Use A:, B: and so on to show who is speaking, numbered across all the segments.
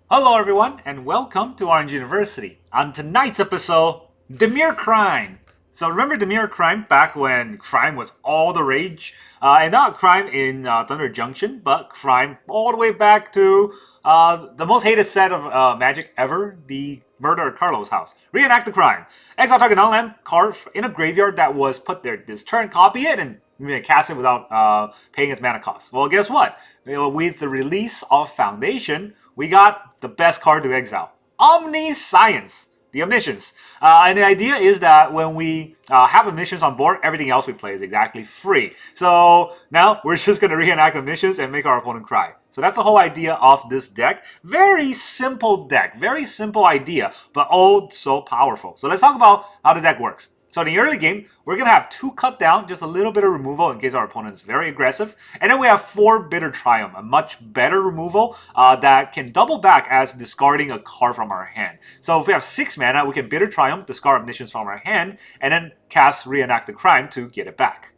A: Hello everyone, and welcome to Orange University. On tonight's episode, Dimir Crime. So remember Dimir Crime back when crime was all the rage? And not crime in Thunder Junction, but crime all the way back to the most hated set of Magic ever, the Murder at Carlos' house. Reenact the crime. Exile target non-land card in a graveyard that was put there this turn, copy it, and cast it without paying its mana cost. Well, guess what? With the release of Foundation, we got the best card to exile. Omniscience, the Omniscience. And the idea is that when we have Omniscience on board, everything else we play is exactly free. So now we're just going to reenact Omniscience and make our opponent cry. So that's the whole idea of this deck. Very simple deck, very simple idea, but oh so powerful. So let's talk about how the deck works. So in the early game, we're going to have 2 cut down, just a little bit of removal in case our opponent is very aggressive. And then we have 4 Bitter Triumph, a much better removal that can double back as discarding a card from our hand. So if we have 6 mana, we can Bitter Triumph, discard Omniscience from our hand, and then cast Reenact the Crime to get it back.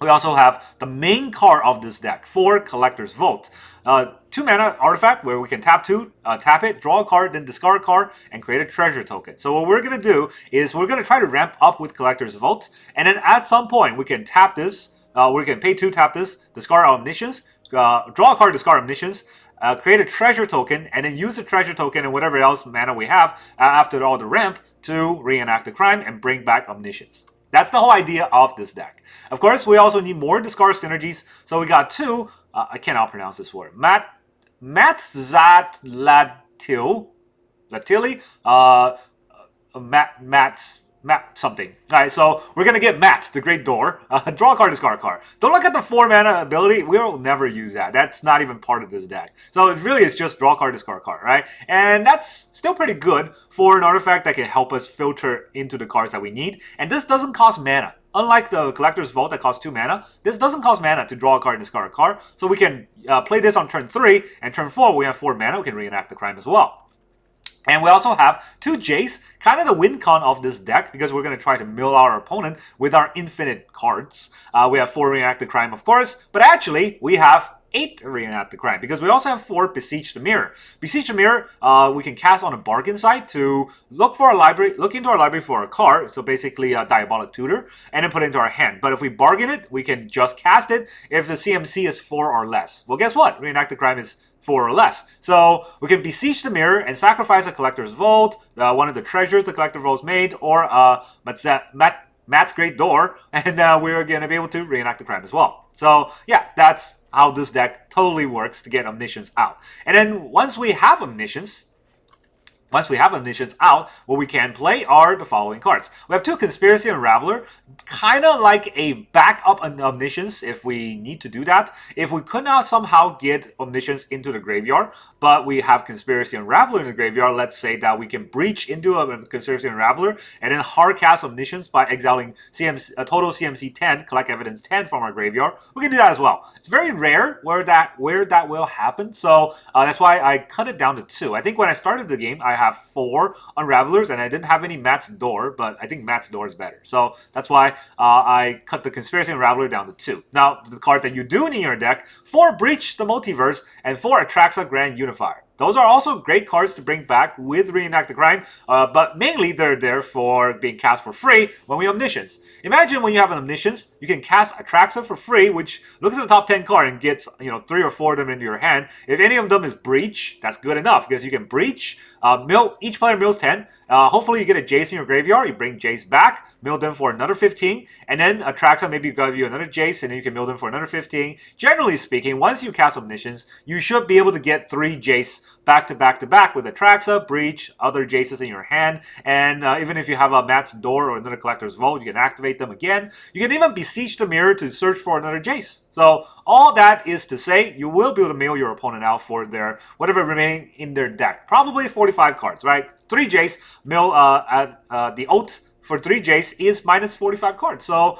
A: We also have the main card of this deck, 4 Collector's Vote. 2 mana artifact where we can tap it, draw a card, then discard a card, and create a treasure token. So what we're going to do is we're going to try to ramp up with Collector's Vote, and then at some point we can tap this, we can pay 2, tap this, discard Omniscience, draw a card, discard Omniscience, create a treasure token, and then use the treasure token and whatever else mana we have after all the ramp to reenact the crime and bring back Omniscience. That's the whole idea of this deck. Of course, we also need more discard synergies. So we got 2. I cannot pronounce this word. Matzatlatili, Matt something. Alright, so we're going to get Matt, the Great Door. Draw a card, discard a card. Don't look at the 4 mana ability. We'll never use that. That's not even part of this deck. So it really is just draw a card, discard a card, right? And that's still pretty good for an artifact that can help us filter into the cards that we need. And this doesn't cost mana. Unlike the Collector's Vault that costs 2 mana, this doesn't cost mana to draw a card and discard a card. So we can play this on turn 3, and turn 4 we have 4 mana. We can reenact the crime as well. And we also have 2 Jace, kind of the win con of this deck, because we're going to try to mill our opponent with our infinite cards. We have 4 Reenact the Crime, of course, but actually we have 8 Reenact the Crime, because we also have 4 Beseech the Mirror. Beseech the Mirror, we can cast on a bargain side to look into our library for a card, so basically a Diabolic Tutor, and then put it into our hand. But if we bargain it, we can just cast it if the CMC is 4 or less. Well, guess what? Reenact the Crime is 4 or less. So we can Beseech the Mirror and sacrifice a Collector's Vault, one of the treasures the Collector Vault's made, or Matt's Great Door, and we're going to be able to reenact the crime as well. So yeah, that's how this deck totally works to get Omniscience out. And then once we have Omniscience out, what we can play are the following cards. We have 2 Conspiracy Unraveler, kind of like a backup Omniscience if we need to do that. If we could not somehow get Omniscience into the graveyard, but we have Conspiracy Unraveler in the graveyard, let's say that we can breach into a Conspiracy Unraveler and then hard cast Omniscience by exiling a total CMC 10, collect evidence 10 from our graveyard. We can do that as well. It's very rare where that will happen, so that's why I cut it down to 2. I think when I started the game, I have 4 Unravelers, and I didn't have any Matt's Door, but I think Matt's Door is better. So that's why I cut the Conspiracy Unraveler down to 2. Now, the cards that you do need in your deck, 4 Breach the Multiverse, and 4 Atraxa Grand Unifier. Those are also great cards to bring back with Reenact the Crime, but mainly they're there for being cast for free when we Omniscience. Imagine when you have an Omniscience, you can cast Atraxa for free, which looks at the top 10 card and gets 3 or 4 of them into your hand. If any of them is Breach, that's good enough, because you can Breach, each player mills 10. Hopefully you get a Jace in your graveyard, you bring Jace back, mill them for another 15, and then Atraxa maybe give you another Jace, and then you can mill them for another 15. Generally speaking, once you cast Omniscience, you should be able to get 3 Jace back to back with Atraxa, Breach, other Jaces in your hand, and even if you have a Matt's Door or another Collector's Vault, you can activate them again. You can even Beseech the Mirror to search for another Jace. So all that is to say, you will be able to mill your opponent out for their whatever remaining in their deck. Probably 45 cards, right? 3 Jace, mill the Oath for 3 Jace is minus 45 cards. So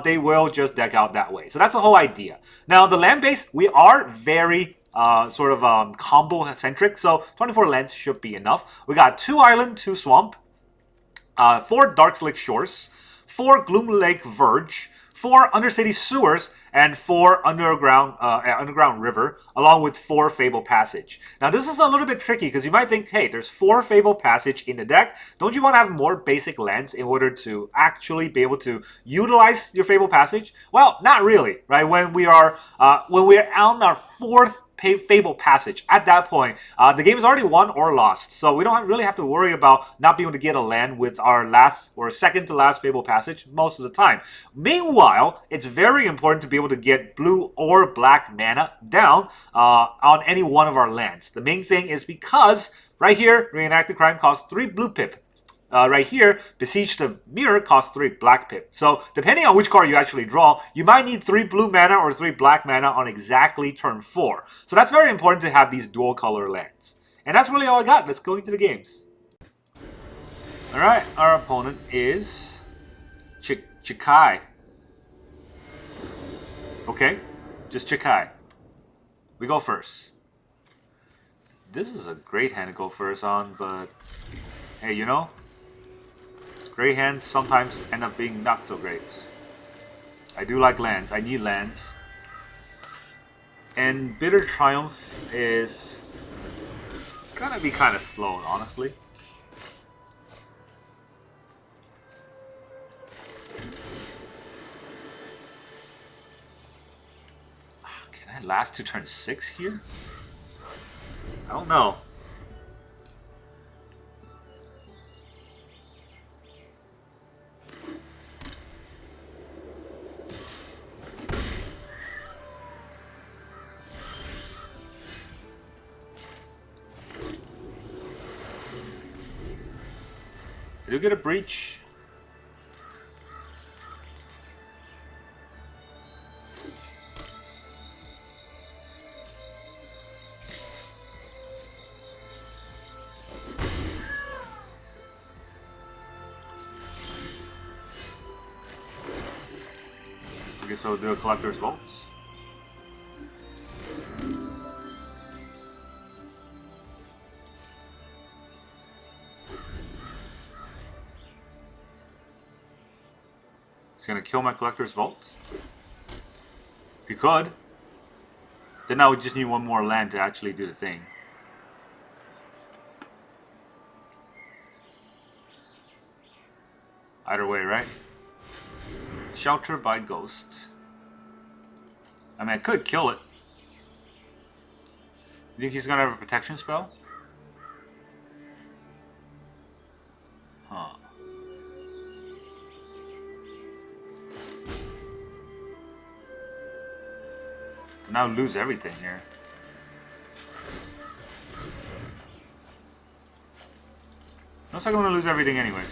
A: they will just deck out that way. So that's the whole idea. Now, the land base, we are very combo centric, so 24 lands should be enough. We got 2 island, 2 swamp, 4 Darkslick Shores, 4 Gloom Lake Verge, 4 Undercity Sewers, and 4 Underground River, along with 4 Fable Passage. Now this is a little bit tricky because you might think, hey, there's 4 Fable Passage in the deck. Don't you want to have more basic lands in order to actually be able to utilize your Fable Passage? Well, not really, right? When we are on our 4th Fable Passage, at that point, the game is already won or lost, so we don't really have to worry about not being able to get a land with our last or second to last Fable Passage most of the time. Meanwhile, it's very important to be able to get blue or black mana down on any one of our lands. The main thing is because right here, Reenact the Crime costs 3 blue pip. Right here, Beseech the Mirror costs 3 black pip. So depending on which card you actually draw, you might need 3 blue mana or 3 black mana on exactly turn 4. So that's very important to have these dual color lands. And that's really all I got. Let's go into the games. Alright, our opponent is Chikai. Okay, just Chikai. We go first. This is a great hand to go first on, but hey, you know, great hands sometimes end up being not so great. I do like lands. I need lands. And Bitter Triumph is gonna be kind of slow, honestly. Can I last to turn 6 here? I don't know. Did you get a breach? Okay, so do a collector's vault. It's gonna kill my collector's vault. He could. Then I would just need one more land to actually do the thing. Either way, right? Shelter by Ghost. I mean, I could kill it. You think he's gonna have a protection spell? Huh. Now lose everything here. Looks like I'm gonna lose everything anyway.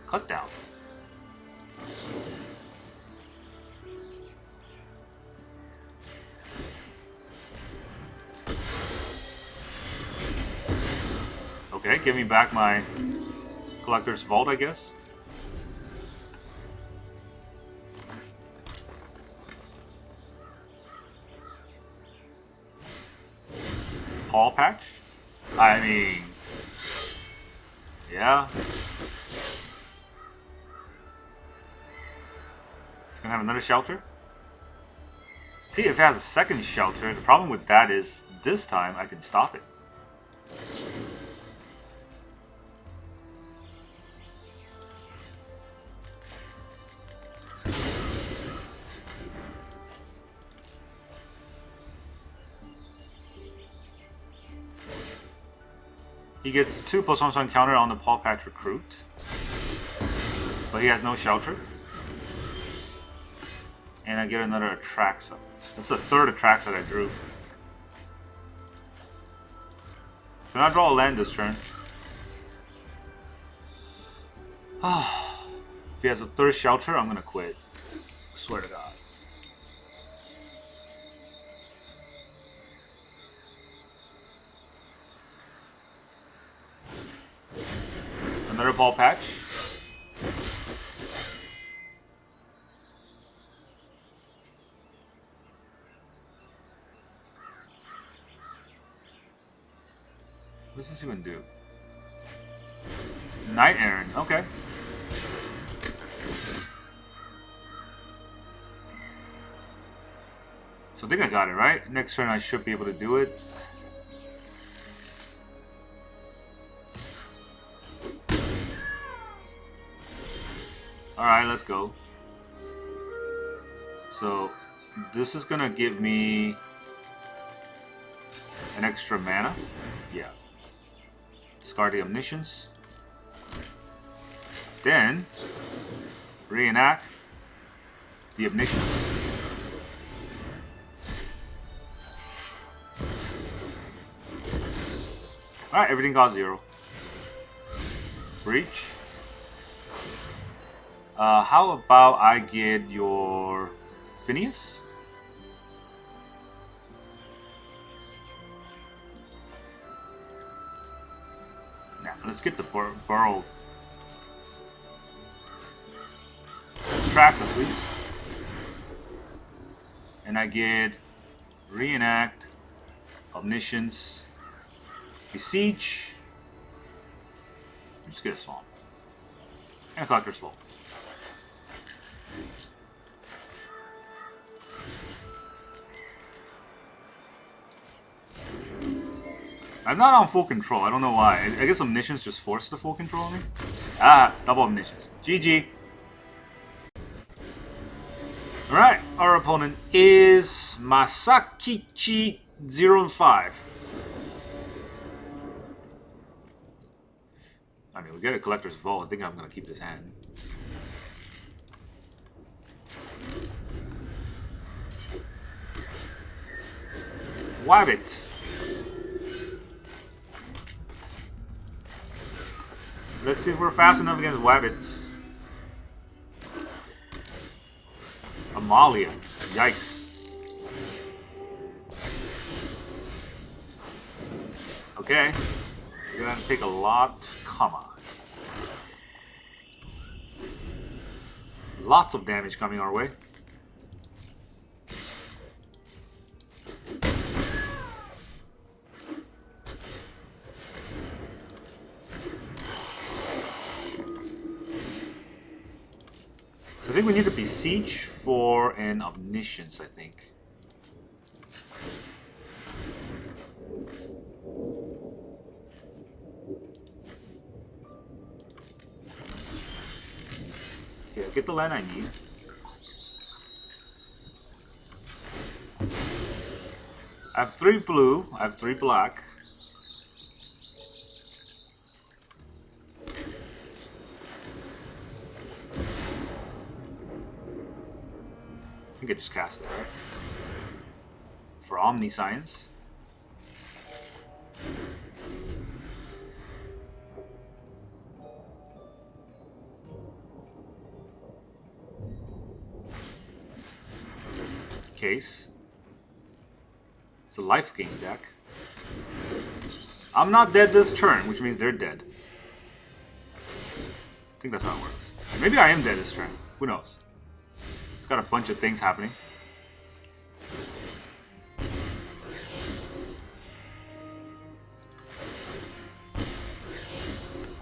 A: Cut down. Okay, give me back my collector's vault, I guess. Paw patch? I mean, yeah. It's gonna have another shelter. See, if it has a second shelter, the problem with that is this time I can stop it. He gets 2+1 counter on the Paw Patch Recruit, but he has no shelter. And I get another Atraxa. That's the third Atraxa that I drew. Can I draw a land this turn? If he has a third shelter, I'm gonna quit. I swear to God. Another ball patch. does this even do? Knight Errant, okay. So I think I got it, right? Next turn I should be able to do it. Alright, let's go. So this is gonna give me an extra mana. Yeah. Discard the Omniscience. Then reenact the Omniscience. Alright, everything got 0. Breach. How about I get your Phineas? Now, let's get the Burrow. Atraxa, please. And I get Reenact, Omniscience, Beseech. Just get a Swamp. And a Collector's Vault. I'm not on full control. I don't know why. I guess Omniscience just forced the full control on me. Ah, double Omniscience. GG. Alright, our opponent is Masakichi05. I mean, we get a Collector's Vault. I think I'm going to keep this hand. Wabbit. Let's see if we're fast enough against Wabbits. Amalia. Yikes. Okay. We're gonna take a lot. Come on. Lots of damage coming our way. I think we need to Beseech for an Omniscience, I think. Okay, I'll get the land I need. I have 3 blue, I have 3 black. I think I just cast it, right? For Omniscience. Case. It's a life gain deck. I'm not dead this turn, which means they're dead. I think that's how it works. Maybe I am dead this turn. Who knows? It's got a bunch of things happening.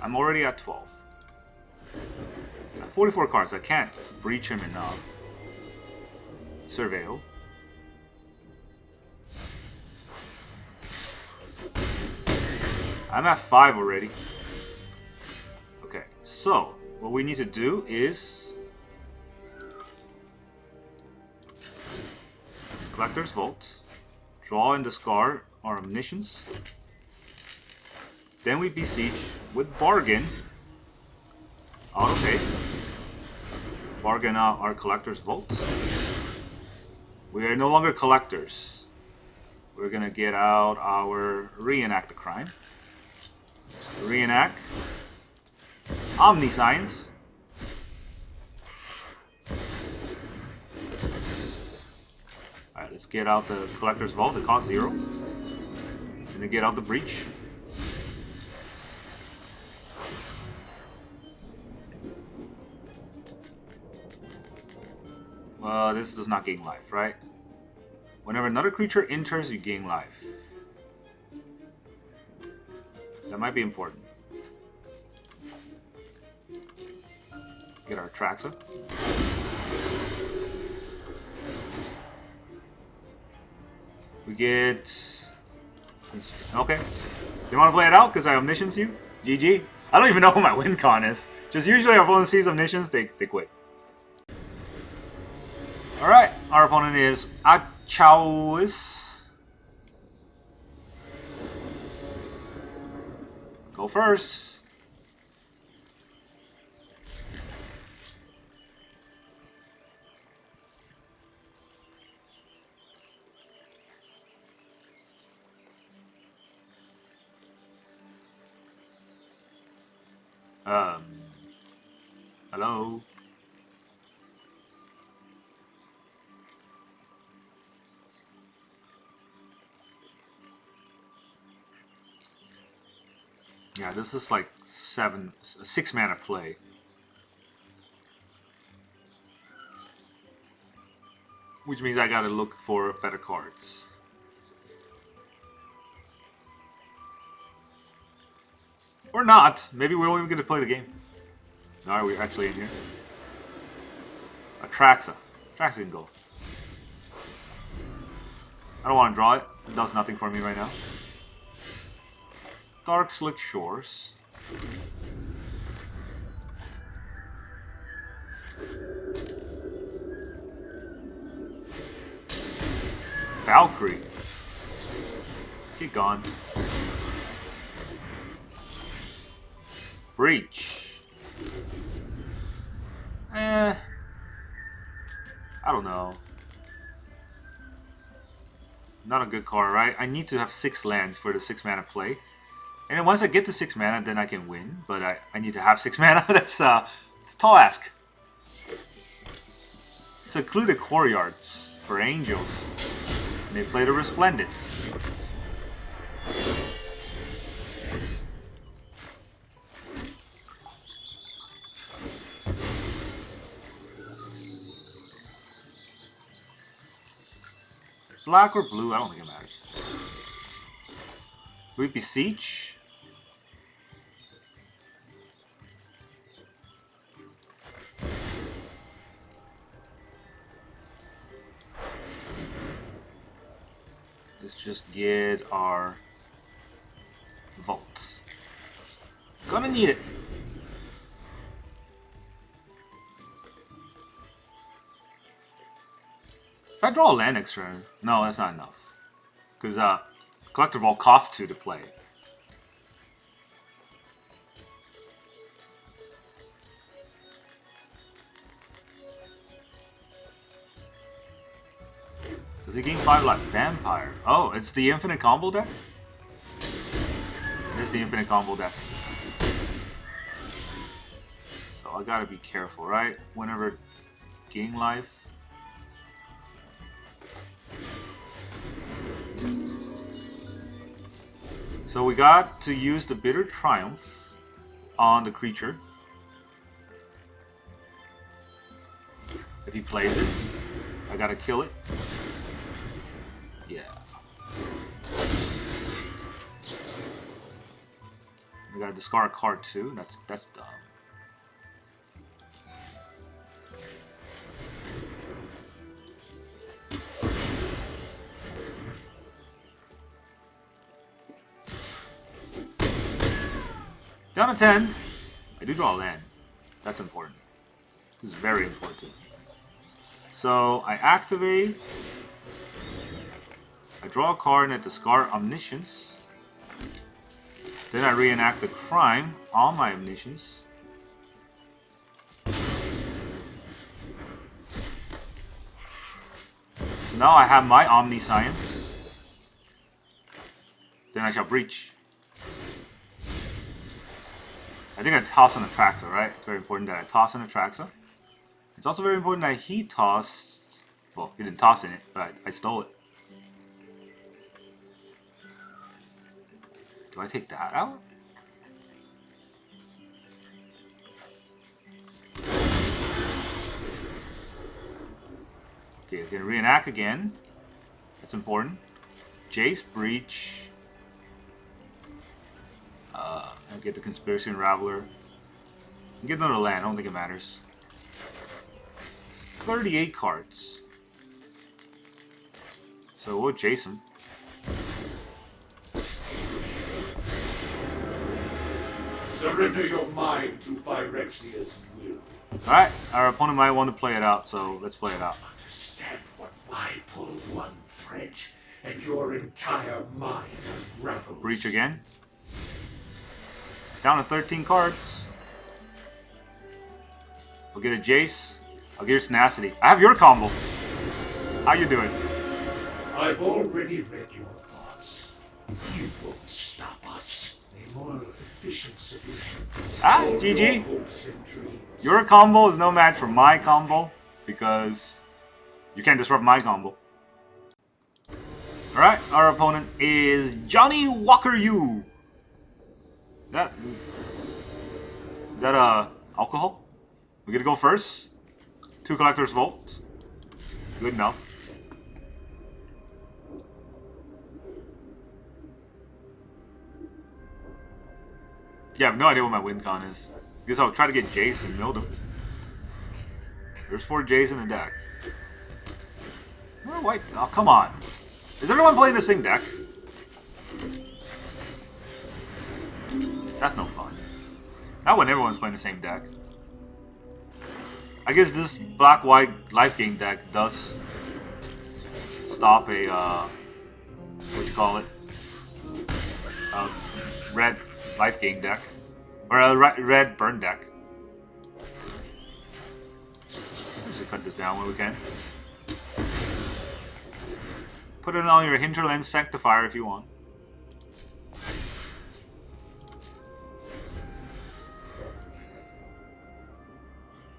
A: I'm already at 12. I have 44 cards. I can't breach him enough. Surveil. I'm at 5 already. Okay, so what we need to do is Collector's Vault, draw and discard our Omniscience. Then we Beseech with Bargain. Auto pay. Bargain out our Collector's Vault. We are no longer collectors. We're gonna get out our Reenact the Crime. Reenact. Omniscience. Alright, let's get out the Collector's Vault. It costs 0. And then get out the Breach. This does not gain life, right? Whenever another creature enters, you gain life. That might be important. Get our Atraxa. We get... Okay. You want to play it out? Because I Omniscience you? GG. I don't even know who my win con is. Just usually our opponent sees Omniscience, they quit. Alright, our opponent is Atraxa. Go first. Hello? Yeah, this is like 6 mana play. Which means I gotta look for better cards. Or not. Maybe we're only gonna play the game. No, are we actually in here? Atraxa. Atraxa can go. I don't want to draw it. It does nothing for me right now. Darkslick Shores. Valkyrie. Get gone. Breach. I don't know. Not a good card, right? I need to have 6 lands for the 6 mana play. And then once I get to 6 mana, then I can win. But I need to have 6 mana. That's it's a tall ask. Secluded Courtyards for Angels. And they play the Resplendent. Black or blue, I don't think it matters. We Beseech. Let's just get our Vault. Gonna need it. If I draw a land next turn, no, that's not enough. Because Collector Vault costs 2 to play. Does he gain 5 life? Vampire. Oh, it's the infinite combo deck? It's the infinite combo deck. So I gotta be careful, right? Whenever gain life. So we got to use the Bitter Triumph on the creature. If he plays it, I gotta kill it. Yeah. I gotta discard a card too. That's dumb. Down to 10. I do draw a land. That's important. This is very important. So I activate. I draw a card and I discard Omniscience. Then I reenact the crime on my Omniscience. So now I have my Omniscience. Then I shall breach. I think I toss an Atraxa, right? It's very important that I toss an Atraxa. It's also very important that he tossed... Well, he didn't toss in it, but I stole it. Do I take that out? Okay, I'm gonna reenact again. That's important. Jace, Breach. I'll get the Conspiracy Unraveler. Get another land, I don't think it matters. It's 38 cards. So we'll Jace him.
B: Surrender your mind to Phyrexia's will.
A: Alright, our opponent might want to play it out, so let's play it out.
B: Understand what I pull one thread, and your entire mind unravels.
A: Breach again. Down to 13 cards. We'll get a Jace. I'll get your Tenacity. I have your combo. How you doing?
B: I've already read your thoughts. You won't stop us. A more efficient solution.
A: Ah,
B: All
A: GG.
B: your hopes and dreams.
A: Your combo is no match for my combo because you can't disrupt my combo. Alright, our opponent is Johnny Walker Yu. Is that alcohol? We get to go first. 2 Collector's Vault. Good enough. Yeah, I have no idea what my win con is. I guess I'll try to get Jace and mill him. There's 4 Jace in the deck. Oh, wait. Oh, come on. Is everyone playing the same deck? That's no fun. Not when everyone's playing the same deck. I guess this black-white life gain deck does stop a, what you call it? A red life gain deck. Or a red burn deck. Let's just cut this down when we can. Put it on your Hinterland Sanctifier if you want.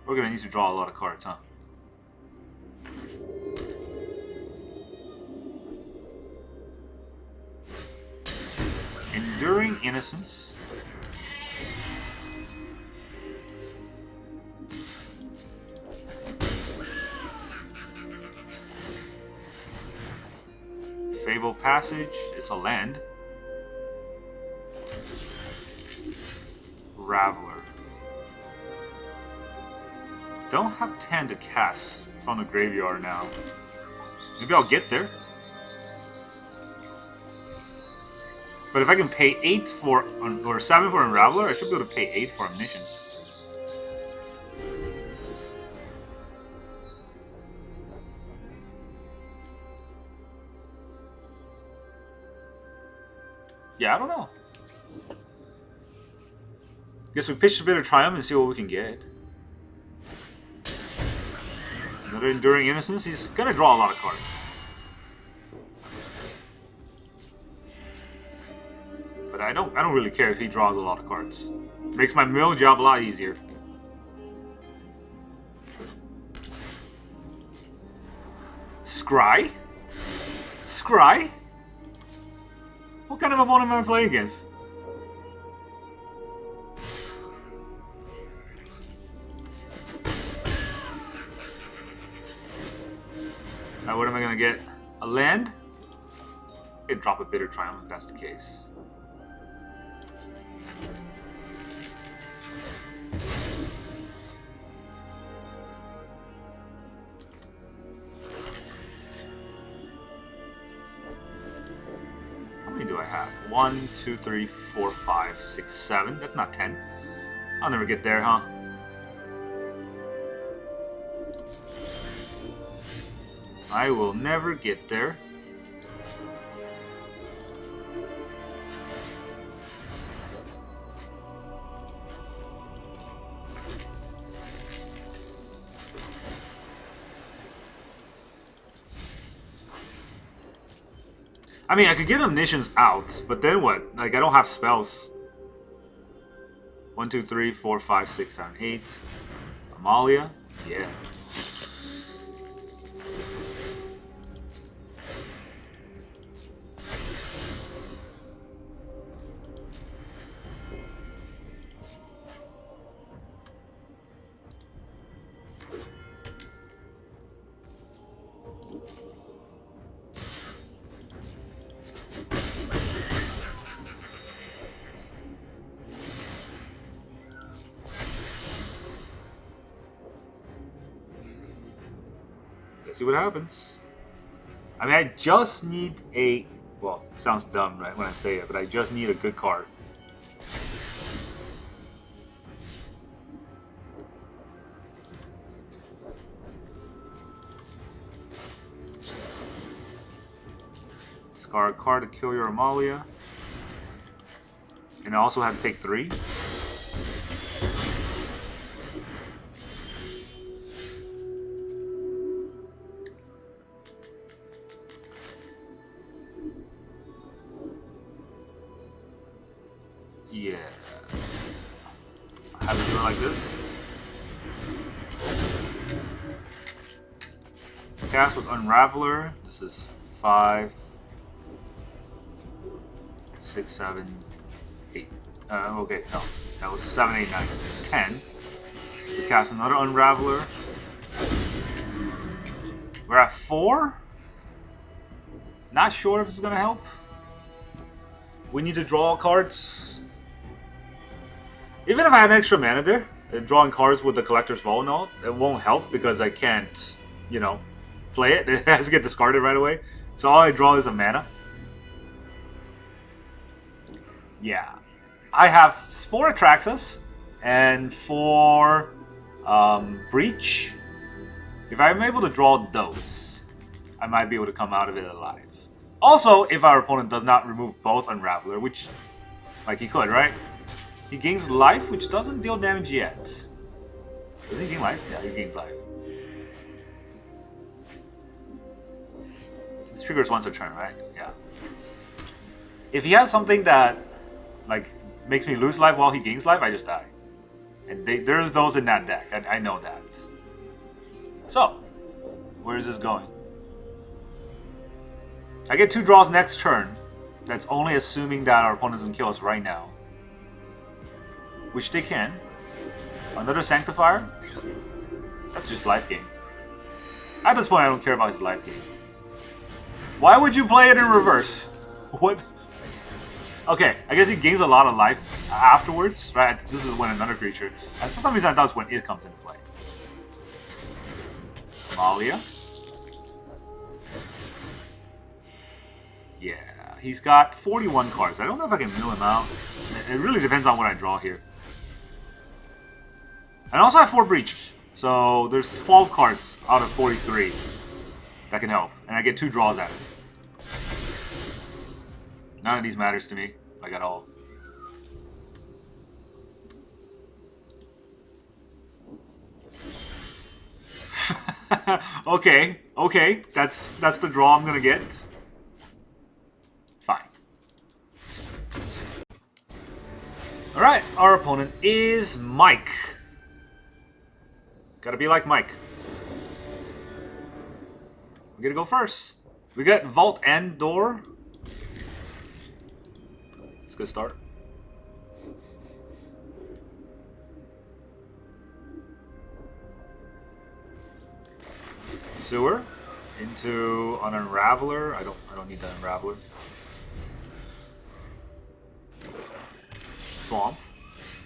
A: We're gonna need to draw a lot of cards, huh? Enduring Innocence. Fable Passage. It's a land. Raveler. Don't have 10 to cast from the graveyard now. Maybe I'll get there. But if I can pay 8 for, or 7 for Unraveler, I should be able to pay 8 for Omniscience. Yeah, I don't know. Guess we pitch a bit of Triumph and see what we can get. Another Enduring Innocence. He's gonna draw a lot of cards. But I don't really care if he draws a lot of cards. Makes my mill job a lot easier. Scry? Scry? What kind of opponent am I playing against? Now what am I gonna get? A land? I'd drop a Bitter Triumph if that's the case. How many do I have? 1, 2, 3, 4, 5, 6, 7. That's not 10. I'll never get there, huh? I will never get there. I mean, I could get Omniscience out, but then what? Like, I don't have spells. 1, 2, 3, 4, 5, 6, 7, 8. Amalia? Yeah. Let's see what happens. I mean, I just need a... Well, it sounds dumb, right, when I say it, but I just need a good card. Discard a card to kill your Amalia. And I also have to take 3. Yeah. I have to do it like this. Cast with Unraveler. This is 5, 6, 7, 8. Okay, no. That was 7, 8, 9, 10. We cast another Unraveler. We're at 4? Not sure if it's gonna help. We need to draw cards. Even if I have extra mana there, drawing cards with the Collector's Vault and all, it won't help because I can't, you know, play it. It has to get discarded right away. So all I draw is a mana. Yeah. I have 4 Atraxas and 4 Breach. If I'm able to draw those, I might be able to come out of it alive. Also, if our opponent does not remove both Unraveler, which, like he could, right? He gains life, which doesn't deal damage yet. Does he gain life? Yeah, he gains life. This triggers once a turn, right? Yeah. If he has something that, like, makes me lose life while he gains life, I just die. And there's those in that deck. I know that. So, where is this going? I get 2 draws next turn. That's only assuming that our opponent doesn't kill us right now. Which they can. Another Sanctifier. That's just life gain. At this point, I don't care about his life gain. Why would you play it in reverse? What? Okay, I guess he gains a lot of life afterwards, right? This is when another creature. And for some reason, I thought it's when it comes into play. Amalia. Yeah, he's got 41 cards. I don't know if I can mill him out. It really depends on what I draw here. And I also have 4 Breaches. So there's 12 cards out of 43 that can help. And I get 2 draws at it. None of these matters to me, like at all. Okay, that's the draw I'm gonna get. Fine. Alright, our opponent is Mike. Gotta be like Mike. We're gonna go first. We got Vault and Door. It's a good start. Sewer into an Unraveler. I don't need that Unraveler. Swamp.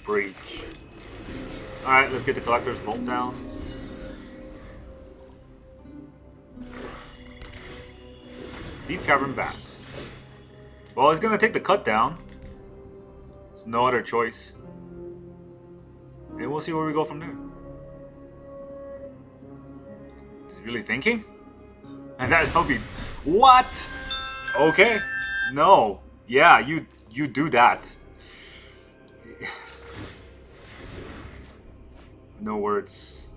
A: Breach. Alright, let's get the Collector's Vault down. Deep Cavern back. Well, he's gonna take the cut down. There's no other choice. And we'll see where we go from there. Is he really thinking? And that'll be... What? Okay. No. Yeah, you do that. No words.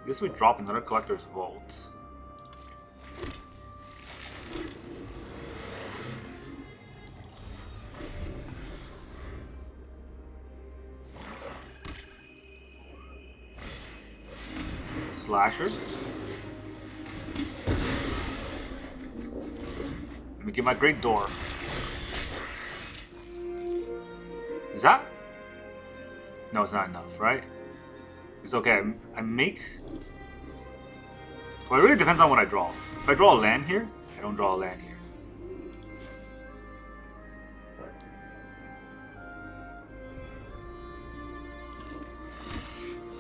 A: I guess we drop another Collector's Vault. Slasher. Let me get my Great Door. Is that? No, it's not enough, right? It's okay. I make... Well, it really depends on what I draw. If I draw a land here, I don't draw a land here.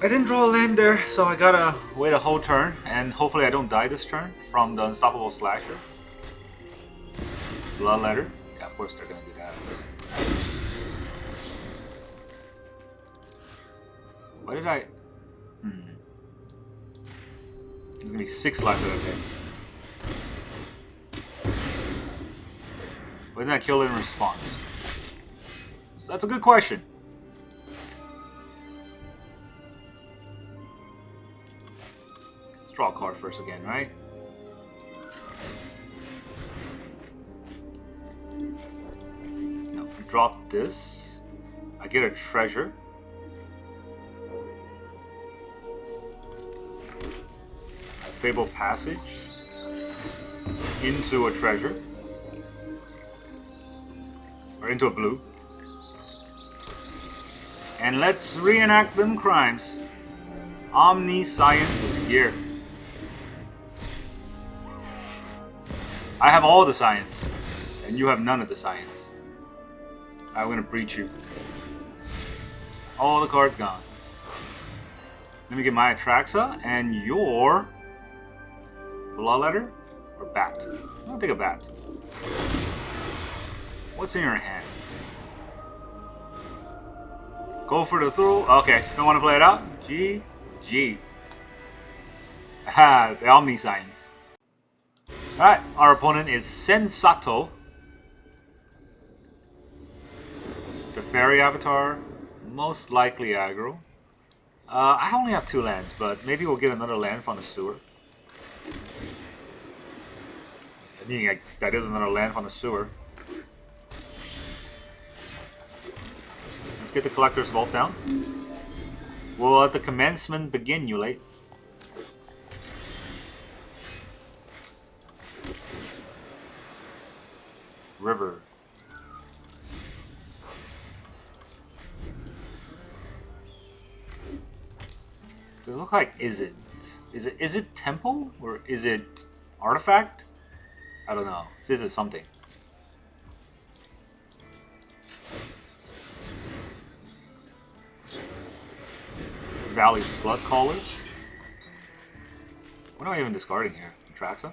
A: I didn't draw a land there, so I gotta wait a whole turn, and hopefully I don't die this turn from the Unstoppable Slasher. Bloodletter. Yeah, of course they're gonna do that. Why did I... There's gonna be 6 lives that I take. Why didn't I kill it in response? So that's a good question. Let's draw a card first again, right? No, drop this. I get a treasure. Fable Passage into a treasure. Or into a blue. And let's reenact them crimes. Omniscience is here. I have all the science, and you have none of the science. I'm gonna breach you. All the cards gone. Let me get my Atraxa and your Bloodletter or Bat. I'll take a Bat. What's in your hand? Go for the throw. Okay, don't want to play it out. GG. Ah, the Omniscience. Alright, our opponent is Sensato. The Fairy Avatar. Most likely aggro. I only have 2 lands, but maybe we'll get another land from the sewer. I mean, that is another land from the sewer. Let's get the Collector's Vault down. We'll let the commencement begin, you late. River. Does it look like is it temple or is it artifact? I don't know. It says it's something. Valley's Blood Callers. What am I even discarding here? Atraxa?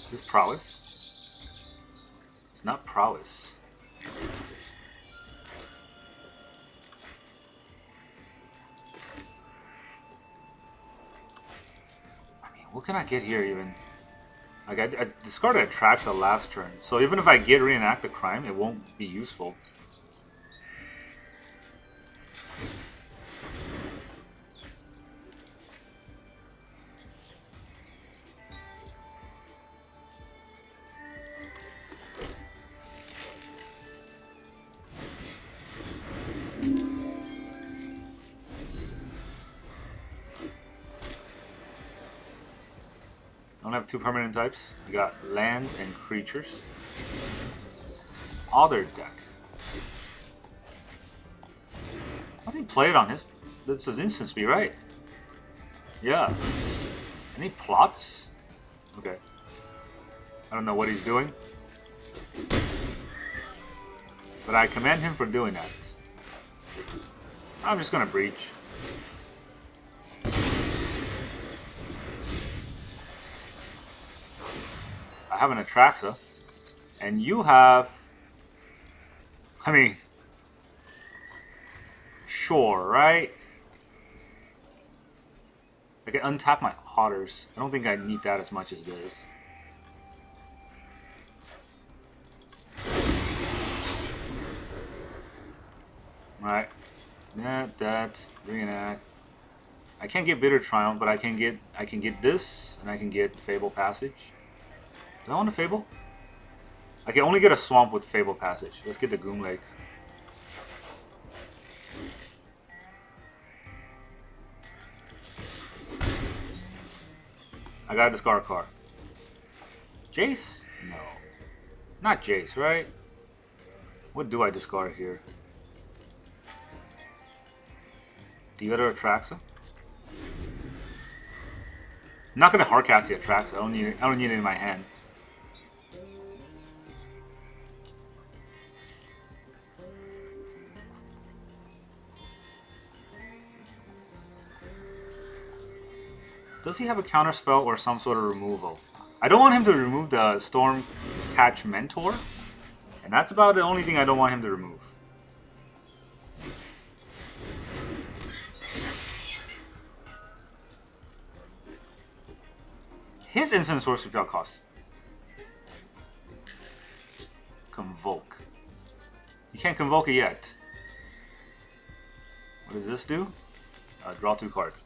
A: Is this prowess? It's not prowess. What can I get here even? Like I discarded Atraxa last turn, so even if I get Reenact the Crime, it won't be useful. I only have 2 permanent types. We got lands and creatures. Other deck. How do you play it on his? This is instant speed, right? Yeah. Any plots? Okay. I don't know what he's doing. But I commend him for doing that. I'm just gonna breach. I have an Atraxa, and you have, I mean, sure, right? I can untap my Otters. I don't think I need that as much as this. Right, that, reenact. I can't get Bitter Triumph, but I can get this, and I can get Fable Passage. Do I want a Fable? I can only get a Swamp with Fable Passage. Let's get the Goom Lake. I gotta discard a card. Jace? No. Not Jace, right? What do I discard here? The other Atraxa? I'm not gonna hardcast the Atraxa. I don't need it in my hand. Does he have a counter spell or some sort of removal? I don't want him to remove the Storm Catch Mentor, and that's about the only thing I don't want him to remove. His instant sorcery spell cost. Convoke. You can't convoke it yet. What does this do? Draw 2 cards.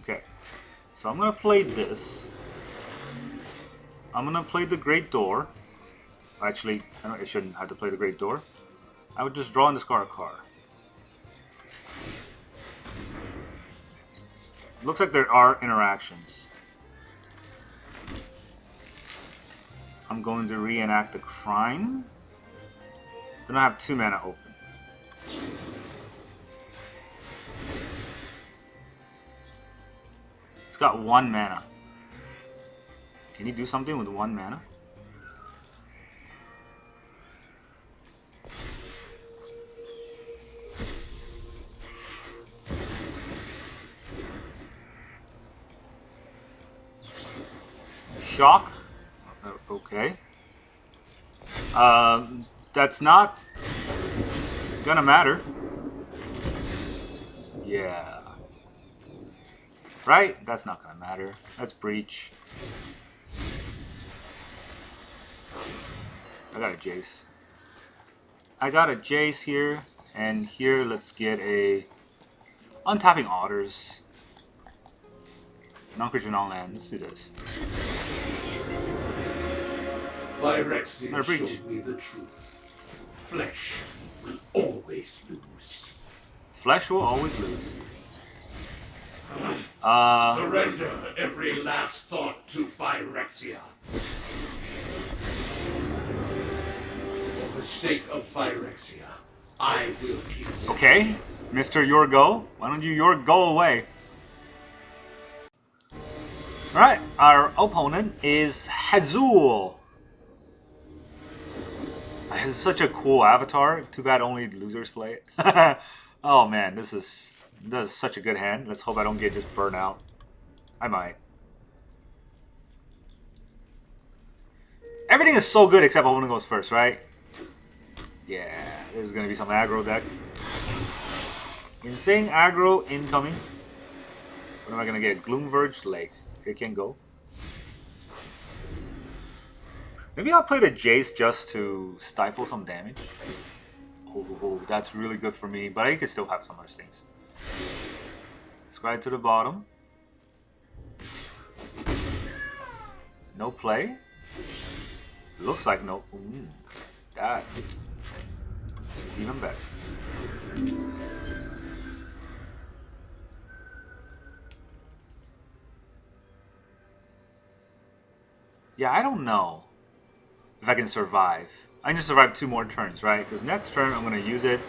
A: Okay. So I'm gonna play this. I'm gonna play the Great Door. Actually, I shouldn't have to play the Great Door. I would just draw and discard a card. Looks like there are interactions. I'm going to reenact the crime. Then I have 2 mana open. It's got 1 mana. Can he do something with 1 mana? Shock. Okay. That's not gonna matter. Yeah. Right? That's not gonna matter. That's Breach. I got a Jace. I got a Jace here, and here let's get a untapping Otters. Non-creature, non-land. Let's do this.
B: Phyrexian showed me the truth. Flesh will always lose.
A: Flesh will always lose.
B: Surrender every last thought to Phyrexia. For the sake of Phyrexia, I will keep it.
A: Okay, Mr. Your Go. Why don't you your go away? Alright, our opponent is Hazul. It's such a cool avatar. Too bad only losers play it. Oh man, this is such a good hand. Let's hope I don't get just burnt out. I might. Everything is so good except opponent goes first, right? Yeah, there's gonna be some aggro deck. Insane aggro incoming. What am I gonna get? Gloomverge Lake. It can go. Maybe I'll play the Jace just to stifle some damage. Oh, that's really good for me, but I can still have some other things. Scribe to the bottom. No play. Looks like no. That is even better. Yeah, I don't know if I can survive. I can just survive 2 more turns, right? Because next turn I'm going to use it,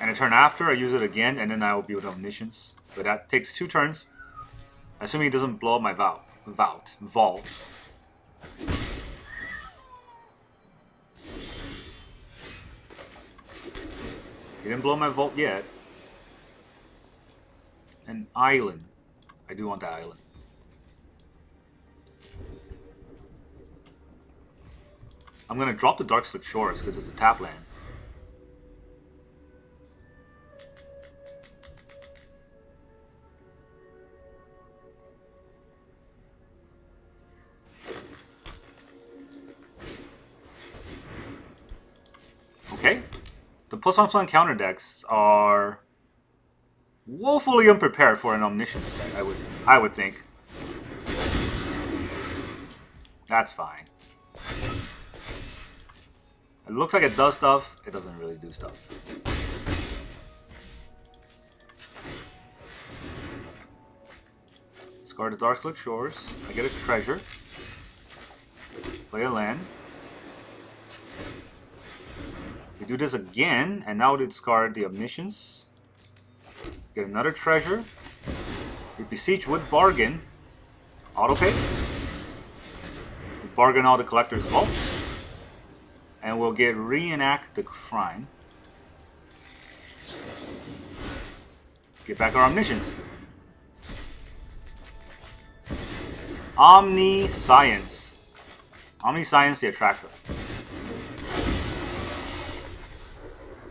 A: and a turn after I use it again, and then I will build Omniscience. But that takes 2 turns, assuming it doesn't blow up my vault. He didn't blow my vault yet. An island. I do want that island. I'm going to drop the Darkslick Shores because it's a tap land. Okay. The +1/+1 counter decks are woefully unprepared for an Omniscience deck, I would think. That's fine. It looks like it does stuff. It doesn't really do stuff. Discard the Darkslick Shores. I get a treasure. Play a land. We do this again, and now we discard the Omniscience. Get another treasure. We Beseech would bargain. Autopay. We bargain all the collector's vaults. And we'll get Reenact the Crime. Get back our Omniscience. Omniscience. Omniscience the Atraxa.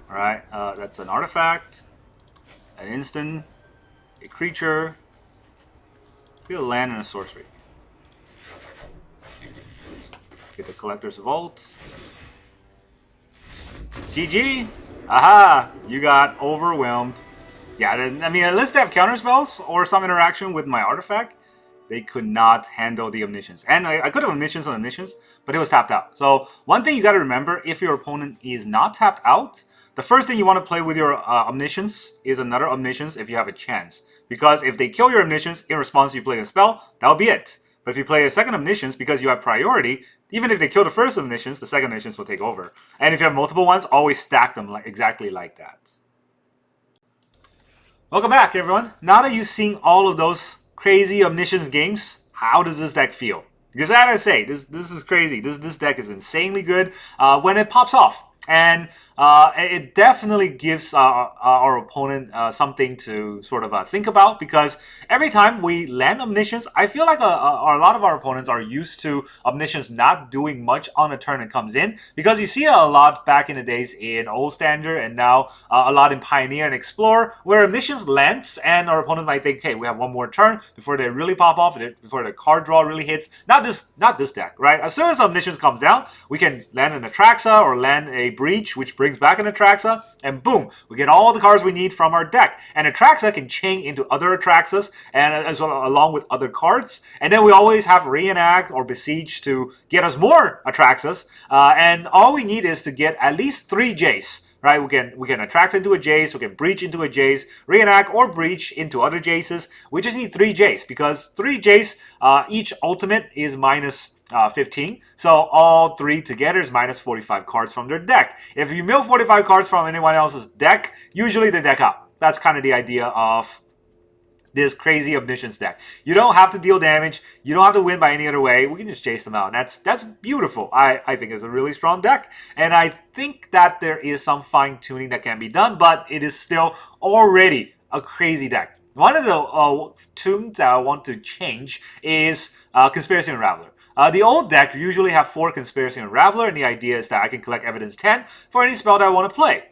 A: Alright, that's an artifact, an instant, a creature, get a land and a sorcery. Get the Collector's Vault. GG! Aha! You got overwhelmed. Yeah, I mean, unless they have counterspells or some interaction with my artifact, they could not handle the Omniscience. And I could have Omniscience on Omniscience, but it was tapped out. So one thing you got to remember, if your opponent is not tapped out, the first thing you want to play with your Omniscience is another Omniscience if you have a chance. Because if they kill your Omniscience in response to you playing a spell, that'll be it. But if you play a second Omniscience because you have priority, even if they kill the first Omniscience, the second Omniscience will take over. And if you have multiple ones, always stack them exactly like that. Welcome back, everyone. Now that you've seen all of those crazy Omniscience games, how does this deck feel? Because I gotta say, this is crazy. This deck is insanely good when it pops off. And it definitely gives our opponent something to sort of think about, because every time we land Omniscience, I feel like a lot of our opponents are used to Omniscience not doing much on a turn it comes in, because you see a lot back in the days in Old Standard and now a lot in Pioneer and Explorer, where Omniscience lands and our opponent might think, hey, we have one more turn before they really pop off, before the card draw really hits. Not this deck, right? As soon as Omniscience comes down, we can land an Atraxa or land a Breach, which brings back an Atraxa, and boom, we get all the cards we need from our deck. And Atraxa can chain into other Atraxas, and as well along with other cards. And then we always have Reenact or Beseech to get us more Atraxas. And all we need is to get at least 3 Jace. Right, we can Atraxa into a Jace, we can Breach into a Jace, Reenact or Breach into other Jaces. We just need 3 Jace, because 3 Jace, each ultimate is minus 15. So all 3 together is minus 45 cards from their deck. If you mill 45 cards from anyone else's deck, usually they deck out. That's kind of the idea of this crazy Omniscience deck. You don't have to deal damage. You don't have to win by any other way. We can just chase them out. And that's beautiful. I think it's a really strong deck. And I think that there is some fine-tuning that can be done, but it is still already a crazy deck. One of the tunes that I want to change is Conspiracy Unraveler. The old deck usually have 4 Conspiracy Unraveler, and the idea is that I can collect Evidence 10 for any spell that I want to play.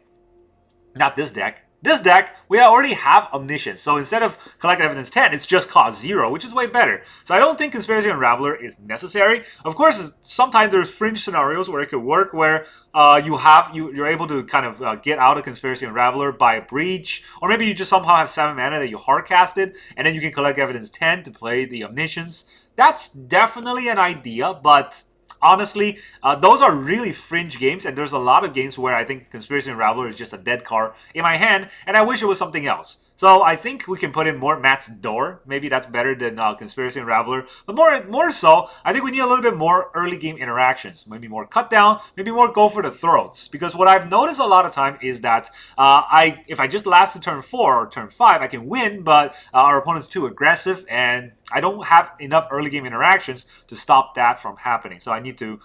A: Not this deck. This deck, we already have Omniscience, so instead of collect Evidence 10, it's just cost 0, which is way better. So I don't think Conspiracy Unraveler is necessary. Of course, sometimes there's fringe scenarios where it could work, where you're able to kind of get out of Conspiracy Unraveler by a Breach, or maybe you just somehow have 7 mana that you hardcasted, and then you can collect Evidence 10 to play the Omniscience. That's definitely an idea, but honestly, those are really fringe games, and there's a lot of games where I think Conspiracy Unraveler is just a dead card in my hand, and I wish it was something else. So I think we can put in more Matt's Door. Maybe that's better than Conspiracy Unraveler. But more so, I think we need a little bit more early game interactions. Maybe more cut down, maybe more go for the throats. Because what I've noticed a lot of time is that if I just last to turn 4 or turn 5, I can win, but our opponent's too aggressive, and I don't have enough early game interactions to stop that from happening. So I need to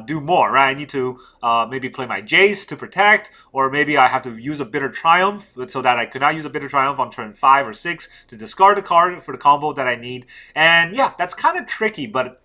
A: do more, right? I need to maybe play my Jace to protect, or maybe I have to use a Bitter Triumph so that I could not use a Bitter Triumph on turn 5 or 6 to discard the card for the combo that I need. And yeah, that's kind of tricky, but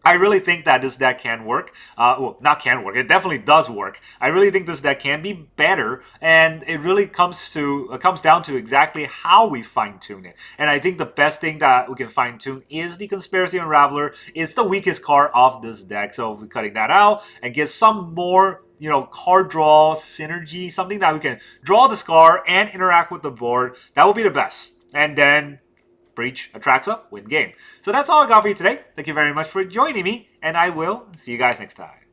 A: I really think that this deck can work. Well, not can work. It definitely does work. I really think this deck can be better, and it really comes down to exactly how we fine-tune it. And I think the best thing that we can fine-tune is the Conspiracy Unraveler. It's the weakest card of this deck, so if we're cutting that out and get some more, you know, card draw synergy, something that we can draw the card and interact with the board, that will be the best. And then Breach, Atraxa, win game. So that's all I got for you today. Thank you very much for joining me, and I will see you guys next time.